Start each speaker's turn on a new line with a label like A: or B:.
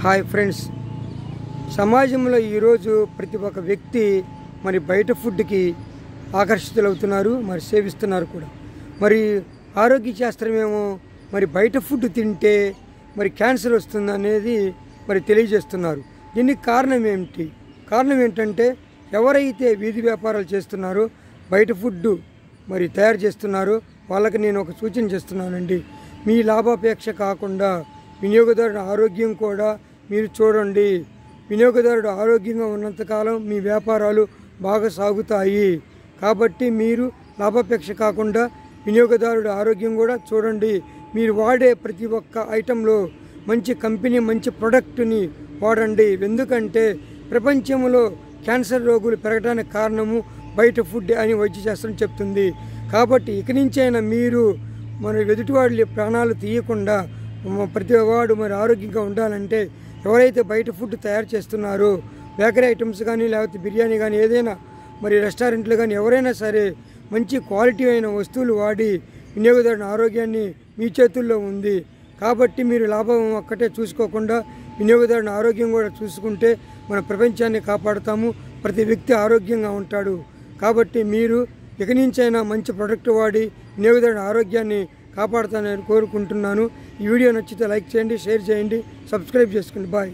A: Hi friends, సమాజంలో ఈరోజు ప్రతి ఒక్క వ్యక్తి మరి బయట ఫుడ్కి ఆకర్షితులవుతున్నారు, మరి సేవిస్తున్నారు కూడా. మరి ఆరోగ్య శాస్త్రమేమో మరి బయట ఫుడ్ తింటే మరి క్యాన్సర్ వస్తుంది అనేది మరి తెలియజేస్తున్నారు. దీనికి కారణం ఏంటంటే ఎవరైతే వీధి వ్యాపారాలు చేస్తున్నారో బయట ఫుడ్ మరి తయారు చేస్తున్నారో వాళ్ళకి నేను ఒక సూచన చేస్తున్నానండి. మీ లాభాపేక్ష కాకుండా వినియోగదారుడి ఆరోగ్యం కూడా మీరు చూడండి. వినియోగదారుడు ఆరోగ్యంగా ఉన్నంతకాలం మీ వ్యాపారాలు బాగా సాగుతాయి. కాబట్టి మీరు లాభాపేక్ష కాకుండా వినియోగదారుడు ఆరోగ్యం కూడా చూడండి. మీరు వాడే ప్రతి ఒక్క ఐటెంలో మంచి కంపెనీ, మంచి ప్రొడక్ట్ని వాడండి. ఎందుకంటే ప్రపంచంలో క్యాన్సర్ రోగులు పెరగడానికి కారణము బయట ఫుడ్ అని వైద్య శాస్త్రం చెప్తుంది. కాబట్టి ఇక నుంచైనా మీరు మన ఎదుటివాడి ప్రాణాలు తీయకుండా ప్రతి వాడు మరి ఆరోగ్యంగా ఉండాలంటే ఎవరైతే బయట ఫుడ్ తయారు చేస్తున్నారో బేకరీ ఐటమ్స్ కానీ లేకపోతే బిర్యానీ కానీ ఏదైనా మరి రెస్టారెంట్లు కానీ ఎవరైనా సరే మంచి క్వాలిటీ అయిన వస్తువులు వాడి వినియోగదారుని ఆరోగ్యాన్ని మీ చేతుల్లో ఉంది. కాబట్టి మీరు లాభం ఒక్కటే చూసుకోకుండా వినియోగదారుని ఆరోగ్యం కూడా చూసుకుంటే మన ప్రపంచాన్ని కాపాడుతాము. ప్రతి వ్యక్తి ఆరోగ్యంగా ఉంటాడు. కాబట్టి మీరు ఇక నుంచైనా మంచి ప్రొడక్ట్ వాడి వినియోగదారుని ఆరోగ్యాన్ని కాపాడుతానని కోరుకుంటున్నాను. ఈ వీడియో నచ్చితే లైక్ చేయండి, షేర్ చేయండి, సబ్స్క్రైబ్ చేసుకోండి. బాయ్.